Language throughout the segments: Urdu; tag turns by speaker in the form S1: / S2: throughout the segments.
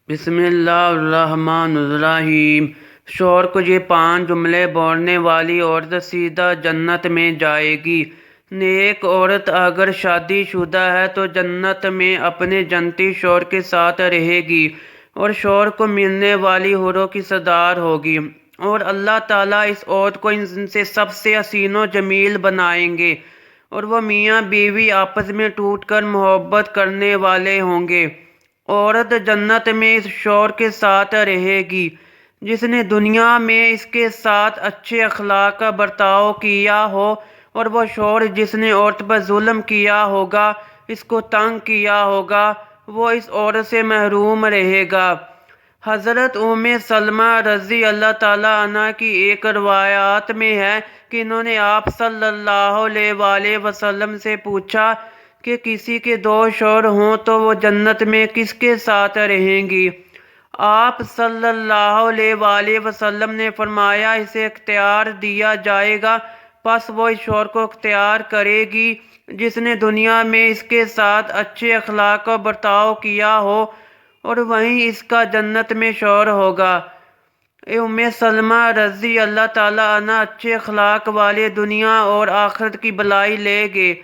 S1: بسم اللہ الرحمن الرحیم۔ شوہر کو یہ 5 جملے بولنے والی عورت سیدھا جنت میں جائے گی۔ نیک عورت اگر شادی شدہ ہے تو جنت میں اپنے جنتی شوہر کے ساتھ رہے گی اور شوہر کو ملنے والی حوروں کی سردار ہوگی، اور اللہ تعالیٰ اس عورت کو ان سے سب سے حسین و جمیل بنائیں گے، اور وہ میاں بیوی آپس میں ٹوٹ کر محبت کرنے والے ہوں گے۔ عورت جنت میں اس شوہر کے ساتھ رہے گی جس نے دنیا میں اس کے ساتھ اچھے اخلاق کا برتاؤ کیا ہو، اور وہ شوہر جس نے عورت پر ظلم کیا ہوگا، اس کو تنگ کیا ہوگا، وہ اس عورت سے محروم رہے گا۔ حضرت ام سلمہ رضی اللہ تعالیٰ عنہ کی ایک روایات میں ہے کہ انہوں نے آپ صلی اللہ علیہ وآلہ وسلم سے پوچھا کہ کسی کے 2 شوہر ہوں تو وہ جنت میں کس کے ساتھ رہیں گی؟ آپ صلی اللہ علیہ وآلہ وسلم نے فرمایا، اسے اختیار دیا جائے گا، پس وہ اس شوہر کو اختیار کرے گی جس نے دنیا میں اس کے ساتھ اچھے اخلاق کا برتاؤ کیا ہو، اور وہیں اس کا جنت میں شوہر ہوگا۔ ام سلمہ رضی اللہ تعالیٰ عنہ اچھے اخلاق والے دنیا اور آخرت کی بھلائی لے گے۔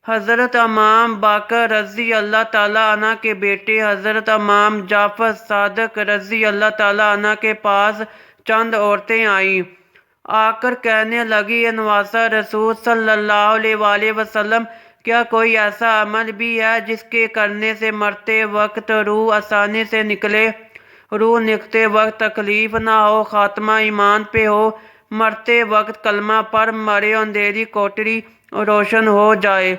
S1: حضرت امام باقر رضی اللہ تعالیٰ عنہ کے بیٹے حضرت امام جعفر صادق رضی اللہ تعالیٰ عنہ کے پاس چند عورتیں آئیں، آ کر کہنے لگی، اے نواسہ رسول صلی اللہ علیہ وآلہ وسلم، کیا کوئی ایسا عمل بھی ہے جس کے کرنے سے مرتے وقت روح آسانی سے نکلے؟ روح نکلتے وقت تکلیف نہ ہو، خاتمہ ایمان پہ ہو، مرتے وقت کلمہ پر مرے، اندھیری کوٹری روشن ہو جائے،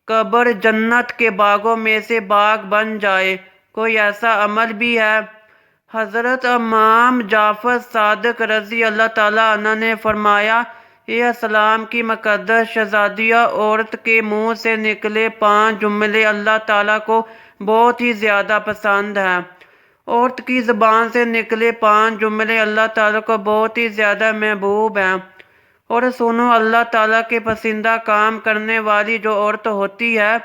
S1: قبر جنت کے باغوں میں سے باغ بن جائے، کوئی ایسا عمل بھی ہے؟ حضرت امام جعفر صادق رضی اللہ تعالیٰ عنہ نے فرمایا، یہ اسلام کی مقدس شہزادیہ عورت کے منہ سے نکلے 5 جملے اللہ تعالیٰ کو بہت ہی زیادہ پسند ہیں۔ عورت کی زبان سے نکلے 5 جملے اللہ تعالیٰ کو بہت ہی زیادہ محبوب ہیں۔ اور سنو، اللہ تعالیٰ کے پسندیدہ کام کرنے والی جو عورت ہوتی ہے،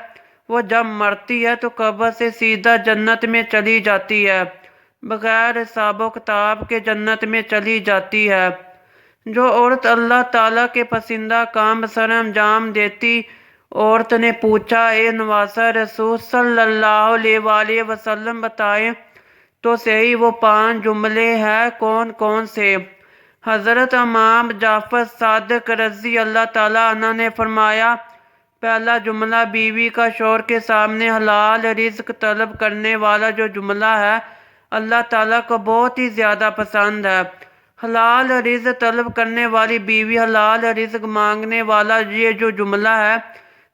S1: وہ جب مرتی ہے تو قبر سے سیدھا جنت میں چلی جاتی ہے، بغیر حساب و کتاب کے جنت میں چلی جاتی ہے۔ جو عورت اللہ تعالیٰ کے پسندیدہ کام سر انجام دیتی۔ عورت نے پوچھا، اے نواسہ رسول صلی اللہ علیہ وآلہ وسلم، بتائیں تو صحیح وہ 5 جملے ہیں کون کون سے؟ حضرت امام جعفر صادق رضی اللہ تعالیٰ عنہ نے فرمایا، پہلا جملہ بیوی کا شوہر کے سامنے حلال رزق طلب کرنے والا جو جملہ ہے، اللہ تعالیٰ کو بہت ہی زیادہ پسند ہے۔ حلال رزق طلب کرنے والی بیوی، حلال رزق مانگنے والا، یہ جو جملہ ہے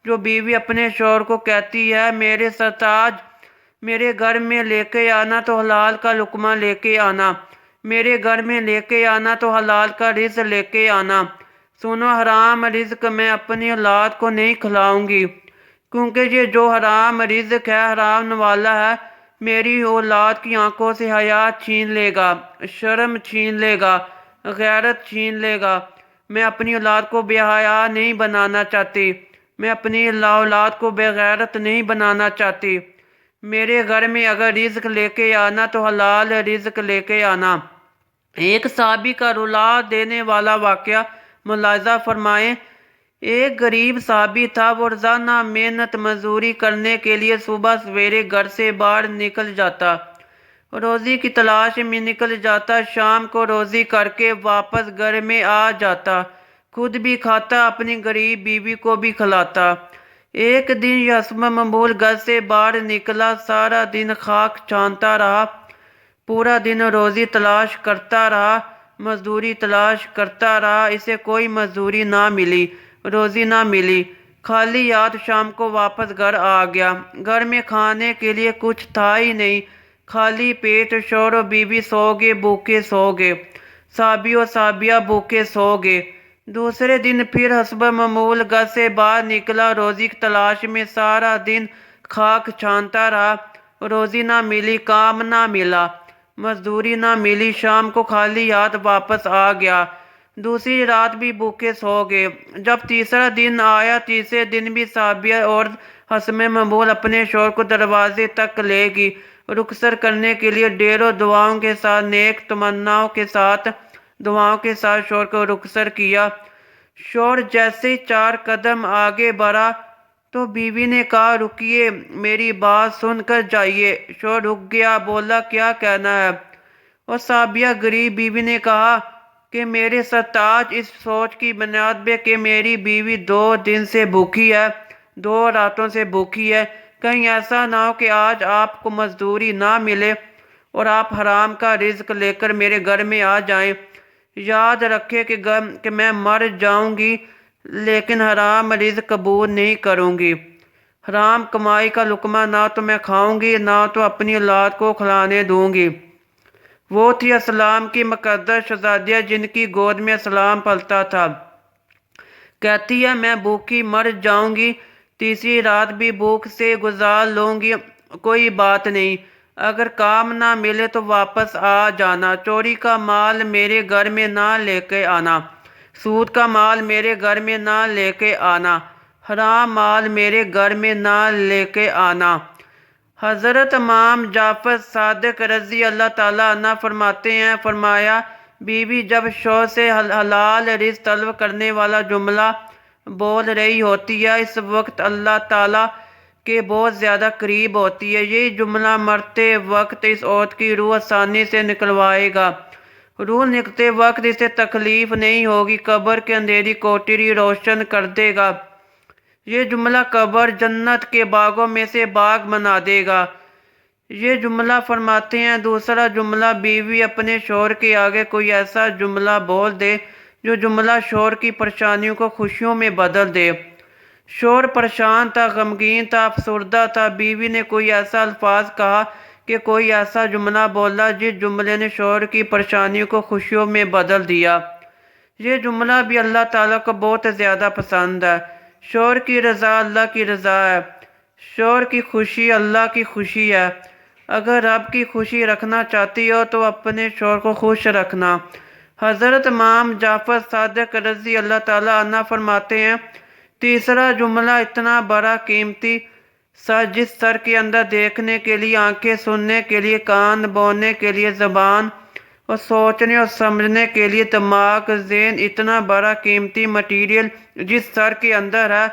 S1: جو بیوی اپنے شوہر کو کہتی ہے، میرے سرتاج، میرے گھر میں لے کے آنا تو حلال کا لقمہ لے کے آنا، میرے گھر میں لے کے آنا تو حلال کا رزق لے کے آنا۔ سنو، حرام رزق میں اپنی اولاد کو نہیں کھلاؤں گی، کیونکہ یہ جو حرام رزق ہے، حرام والا ہے، میری اولاد کی آنکھوں سے حیا چھین لے گا، شرم چھین لے گا، غیرت چھین لے گا۔ میں اپنی اولاد کو بے حیا نہیں بنانا چاہتی، میں اپنی اولاد کو بے غیرت نہیں بنانا چاہتی۔ میرے گھر میں اگر رزق لے کے آنا تو حلال رزق لے کے آنا۔ ایک صحابی کا رلا دینے والا واقعہ ملاحظہ فرمائیں۔ ایک غریب صحابی تھا، وہ روزانہ محنت مزدوری کرنے کے لیے صبح سویرے گھر سے باہر نکل جاتا، روزی کی تلاش میں نکل جاتا، شام کو روزی کر کے واپس گھر میں آ جاتا، خود بھی کھاتا، اپنی غریب بیوی کو بھی کھلاتا۔ ایک دن یہ حسب معمول گھر سے باہر نکلا، سارا دن خاک چھانتا رہا، پورا دن روزی تلاش کرتا رہا، مزدوری تلاش کرتا رہا، اسے کوئی مزدوری نہ ملی، روزی نہ ملی، خالی ہاتھ شام کو واپس گھر آ گیا۔ گھر میں کھانے کے لیے کچھ تھا ہی نہیں، خالی پیٹ شوہر و بیوی سو گئے، بھوکے سو گئے، صحابی و صحابیہ بھوکے سو گئے۔ دوسرے دن پھر حسب معمول گھر سے باہر نکلا، روزی کی تلاش میں سارا دن خاک چھانتا رہا، روزی نہ ملی، کام نہ ملا، مزدوری نہ ملی، شام کو خالی ہاتھ واپس آ گیا، دوسری رات بھی بھوکے سو گئے۔ جب تیسرا دن آیا، تیسرے دن بھی صحابیہ اور حسب معمول اپنے شوہر کو دروازے تک لے گی، رخصت کرنے کے لیے ڈھیروں دعاؤں کے ساتھ نیک تمناؤں کے ساتھ دعاؤں کے ساتھ شوہر کو رخصت کیا۔ شوہر جیسے ہی 4 قدم آگے بڑھا تو بیوی نے کہا رکیے، میری بات سن کر جائیے۔ شوہر رک گیا، بولا کیا کہنا ہے؟ اور صابیہ غریب بیوی نے کہا کہ میرے سرتاج، اس سوچ کی بنیاد پہ کہ میری بیوی 2 دن سے بھوکی ہے، 2 راتوں سے بھوکی ہے، کہیں ایسا نہ ہو کہ آج آپ کو مزدوری نہ ملے اور آپ حرام کا رزق لے کر میرے گھر میں آ جائیں۔ یاد رکھے کہ میں مر جاؤں گی لیکن حرام رزق قبول نہیں کروں گی۔ حرام کمائی کا لقمہ نہ تو میں کھاؤں گی نہ تو اپنی اولاد کو کھلانے دوں گی۔ وہ تھی اسلام کی مقدس شہزادیہ جن کی گود میں اسلام پلتا تھا۔ کہتی ہے میں بھوکی مر جاؤں گی، تیسری رات بھی بھوک سے گزار لوں گی، کوئی بات نہیں، اگر کام نہ ملے تو واپس آ جانا، چوری کا مال میرے گھر میں نہ لے کے آنا، سود کا مال میرے گھر میں نہ لے کے آنا، حرام مال میرے گھر میں نہ لے کے آنا۔ حضرت امام جعفر صادق رضی اللہ تعالیٰ عنہ فرماتے ہیں، فرمایا بیوی جب شوہر سے حلال رزق طلب کرنے والا جملہ بول رہی ہوتی ہے اس وقت اللہ تعالیٰ کے بہت زیادہ قریب ہوتی ہے۔ یہ جملہ مرتے وقت اس عورت کی روح آسانی سے نکلوائے گا، روح نکلتے وقت اسے تکلیف نہیں ہوگی، قبر کے اندھیری کوٹری روشن کر دے گا۔ یہ جملہ قبر جنت کے باغوں میں سے باغ بنا دے گا۔ یہ جملہ فرماتے ہیں دوسرا جملہ بیوی اپنے شوہر کے آگے کوئی ایسا جملہ بول دے جو جملہ شوہر کی پریشانیوں کو خوشیوں میں بدل دے۔ شوہر پریشان تھا، غمگین تھا، افسردہ تھا، بیوی نے کوئی ایسا الفاظ کہا کہ کوئی ایسا جملہ بولا جس جملے نے شوہر کی پریشانیوں کو خوشیوں میں بدل دیا۔ یہ جملہ بھی اللہ تعالیٰ کو بہت زیادہ پسند ہے۔ شوہر کی رضا اللہ کی رضا ہے، شوہر کی خوشی اللہ کی خوشی ہے۔ اگر رب کی خوشی رکھنا چاہتی ہو تو اپنے شوہر کو خوش رکھنا۔ حضرت امام جعفر صادق رضی اللہ تعالیٰ عنہ فرماتے ہیں تیسرا جملہ اتنا بڑا قیمتی سر، جس سر کے اندر دیکھنے کے لیے آنکھیں، سننے کے لیے کان، بولنے کے لیے زبان اور سوچنے اور سمجھنے کے لیے دماغ، ذہن، اتنا بڑا قیمتی مٹیریل جس سر کے اندر ہے،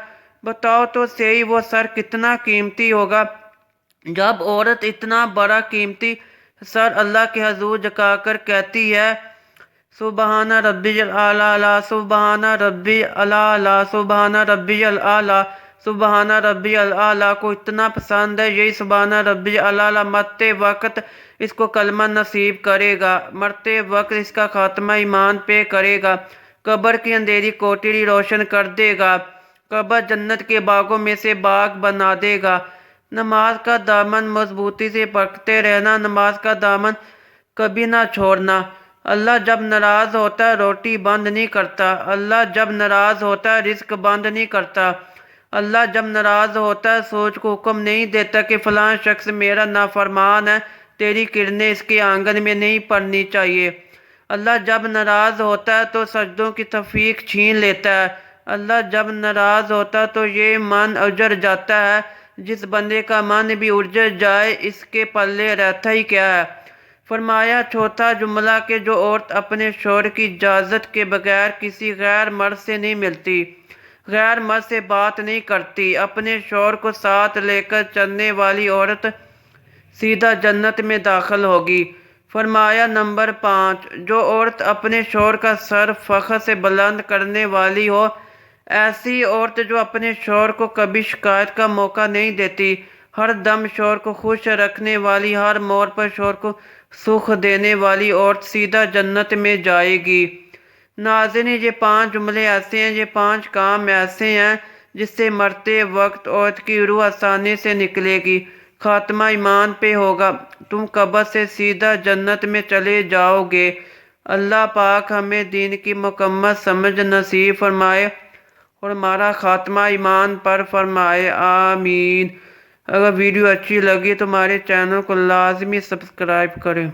S1: بتاؤ تو صحیح وہ سر کتنا قیمتی ہوگا۔ جب عورت اتنا بڑا قیمتی سر اللہ کے حضور جھکا کر کہتی ہے سبحان ربی الاعلیٰ، سبحان ربی الاعلیٰ، سبحان ربی الاعلیٰ، سبحان ربی الاعلیٰ کو اتنا پسند ہے، یہی سبحان ربی الاعلیٰ مرتے وقت اس کو کلمہ نصیب کرے گا، مرتے وقت اس کا خاتمہ ایمان پہ کرے گا، قبر کی اندھیری کوٹری روشن کر دے گا، قبر جنت کے باغوں میں سے باغ بنا دے گا۔ نماز کا دامن مضبوطی سے پکڑتے رہنا، نماز کا دامن کبھی نہ چھوڑنا۔ اللہ جب ناراض ہوتا ہے روٹی بند نہیں کرتا، اللہ جب ناراض ہوتا ہے رزق بند نہیں کرتا، اللہ جب ناراض ہوتا ہے سوچ کو حکم نہیں دیتا کہ فلاں شخص میرا نافرمان ہے، تیری کرنیں اس کے آنگن میں نہیں پڑنی چاہیے۔ اللہ جب ناراض ہوتا ہے تو سجدوں کی توفیق چھین لیتا ہے، اللہ جب ناراض ہوتا ہے تو یہ من اجڑ جاتا ہے، جس بندے کا من بھی اجڑ جائے اس کے پلے رہتا ہی کیا ہے۔ فرمایا چوتھا جملہ کہ جو عورت اپنے شوہر کی اجازت کے بغیر کسی غیر مرد سے نہیں ملتی، غیر مرد سے بات نہیں کرتی، اپنے شوہر کو ساتھ لے کر چلنے والی عورت سیدھا جنت میں داخل ہوگی۔ فرمایا نمبر 5 جو عورت اپنے شوہر کا سر فخر سے بلند کرنے والی ہو، ایسی عورت جو اپنے شوہر کو کبھی شکایت کا موقع نہیں دیتی، ہر دم شوہر کو خوش رکھنے والی، ہر موڑ پر شوہر کو سکھ دینے والی عورت سیدھا جنت میں جائے گی۔ ناظرین یہ 5 جملے ایسے ہیں، یہ 5 کام ایسے ہیں جس سے مرتے وقت عورت کی روح آسانی سے نکلے گی، خاتمہ ایمان پہ ہوگا، تم قبر سے سیدھا جنت میں چلے جاؤ گے۔ اللہ پاک ہمیں دین کی مکمل سمجھ نصیب فرمائے اور ہمارا خاتمہ ایمان پر فرمائے، آمین۔ اگر ویڈیو اچھی لگی تو ہمارے چینل کو لازمی سبسکرائب کریں۔